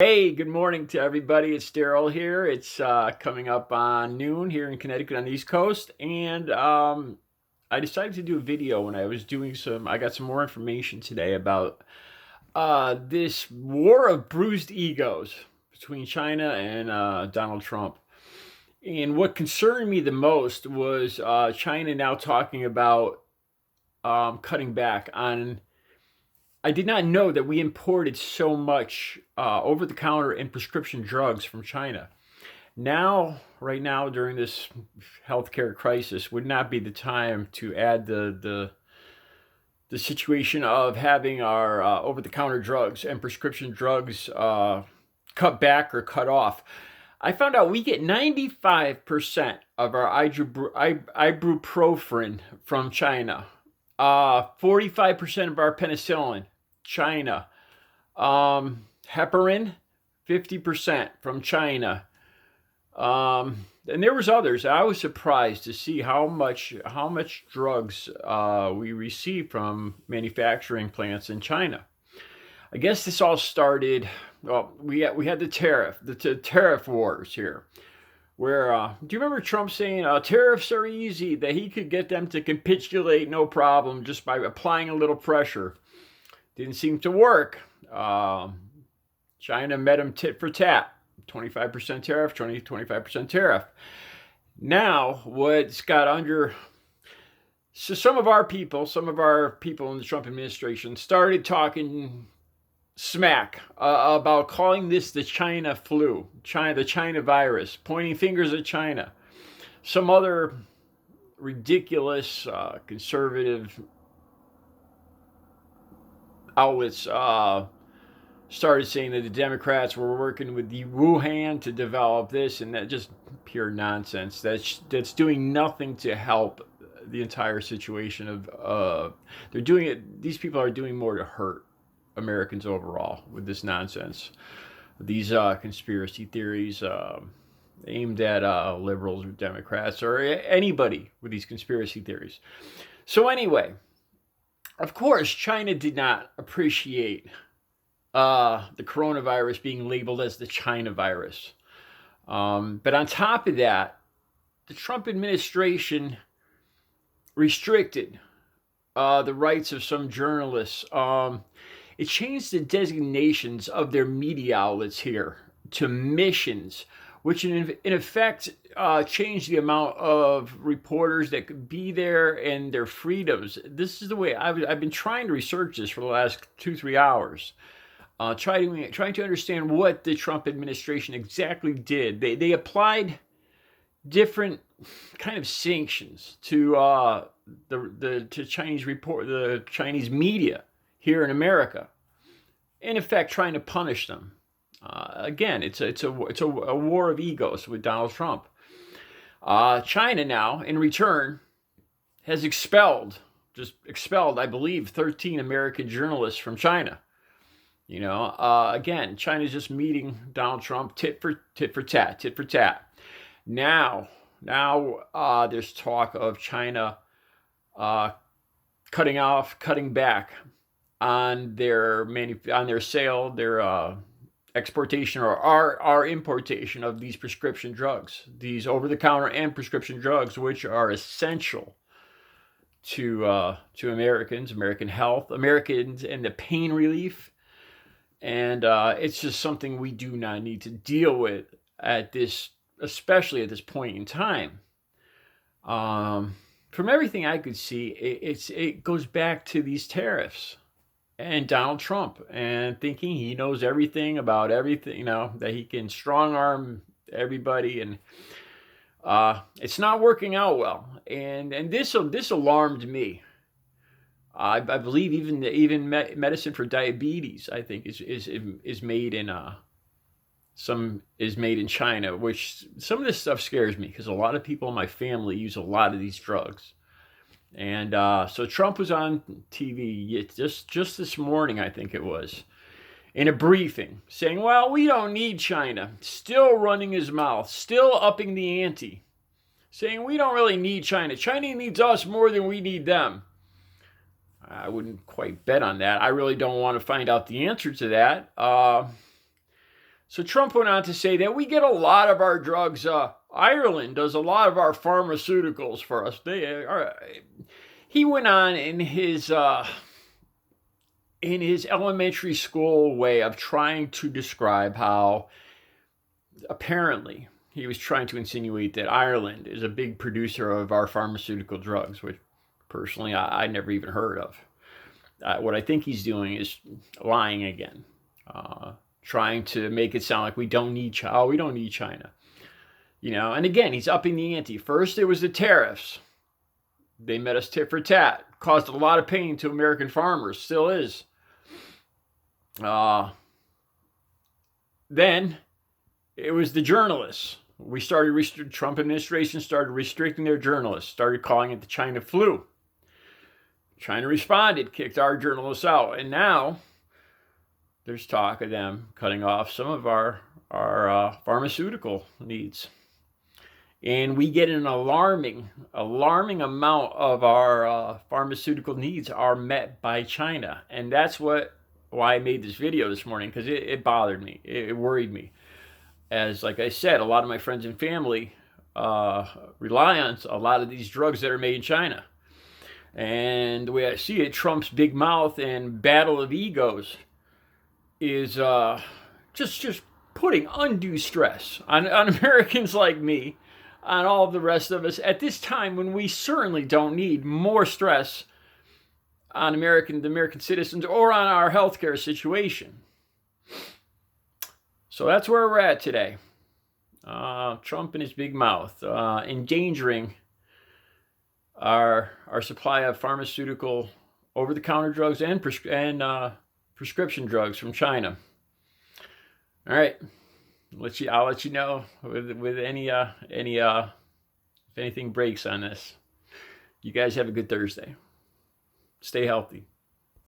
Hey, good morning to everybody. It's Daryl here. It's coming up on noon here in Connecticut on the East Coast, and I decided to do a video when I was doing I got some more information today about this war of bruised egos between China and Donald Trump. And what concerned me the most was China now talking about cutting back on. I did not know that we imported so much over-the-counter and prescription drugs from China. Right now, during this healthcare crisis, would not be the time to add the situation of having our over-the-counter drugs and prescription drugs cut back or cut off. I found out we get 95% of our ibuprofen from China. 45% of our penicillin, China. Heparin, 50% from China. And there was others. I was surprised to see how much drugs we receive from manufacturing plants in China. I guess this all started. Well, we had the tariff wars here. Where do you remember Trump saying tariffs are easy, that he could get them to capitulate no problem just by applying a little pressure? Didn't seem to work. China met him tit for tat. 25% tariff, 25% tariff. Now, what's got under... So some of our people in the Trump administration started talking smack about calling this the China flu, the China virus, pointing fingers at China. Some other ridiculous conservative outlets started saying that the Democrats were working with the Wuhan to develop this, and that just pure nonsense. That's doing nothing to help the entire situation of they're doing it. These people are doing more to hurt Americans overall with this nonsense. These conspiracy theories aimed at liberals or Democrats or anybody with these conspiracy theories. So anyway, of course, China did not appreciate the coronavirus being labeled as the China virus. But on top of that, the Trump administration restricted the rights of some journalists. It changed the designations of their media outlets here to missions, which in effect changed the amount of reporters that could be there and their freedoms. This is the way I've been trying to research this for the last 2-3 hours, trying to understand what the Trump administration exactly did. They applied different kind of sanctions to the Chinese media here in America, in effect trying to punish them. Again, it's a war of egos with Donald Trump. China now, in return, has expelled, I believe, 13 American journalists from China. Again, China's just meeting Donald Trump tit for tat. Now, there's talk of China cutting back on their exportation or our importation of these prescription drugs, these over-the-counter and prescription drugs, which are essential to Americans, American health, Americans, and the pain relief. And it's just something we do not need to deal with especially at this point in time. From everything I could see, it goes back to these tariffs and Donald Trump and thinking he knows everything about everything, that he can strong arm everybody, and it's not working out well. And this alarmed me. I believe even medicine for diabetes, I think, is made in made in China, which some of this stuff scares me because a lot of people in my family use a lot of these drugs. And so Trump was on TV just this morning, I think it was, in a briefing, saying, well, we don't need China, still running his mouth, still upping the ante, saying we don't really need China. China needs us more than we need them. I wouldn't quite bet on that. I really don't want to find out the answer to that. So Trump went on to say that we get a lot of our drugs. Ireland does a lot of our pharmaceuticals for us. He went on in his elementary school way of trying to describe how apparently he was trying to insinuate that Ireland is a big producer of our pharmaceutical drugs, which personally I never even heard of. What I think he's doing is lying again, trying to make it sound like we don't need China. Oh, we don't need China. And again, he's upping the ante. First, it was the tariffs. They met us tit for tat. Caused a lot of pain to American farmers. Still is. Then it was the journalists. Trump administration started restricting their journalists. Started calling it the China flu. China responded, kicked our journalists out. And now there's talk of them cutting off some of our pharmaceutical needs. And we get an alarming amount of our pharmaceutical needs are met by China. And that's why I made this video this morning, because it bothered me. It worried me. As, like I said, a lot of my friends and family rely on a lot of these drugs that are made in China. And the way I see it, Trump's big mouth and battle of egos is just putting undue stress on Americans like me, on all of the rest of us, at this time when we certainly don't need more stress on the American citizens or on our healthcare situation. So that's where we're at today. Trump and his big mouth, endangering our supply of pharmaceutical over-the-counter drugs and prescription drugs from China. All right, I'll let you know with any if anything breaks on this. You guys have a good Thursday. Stay healthy.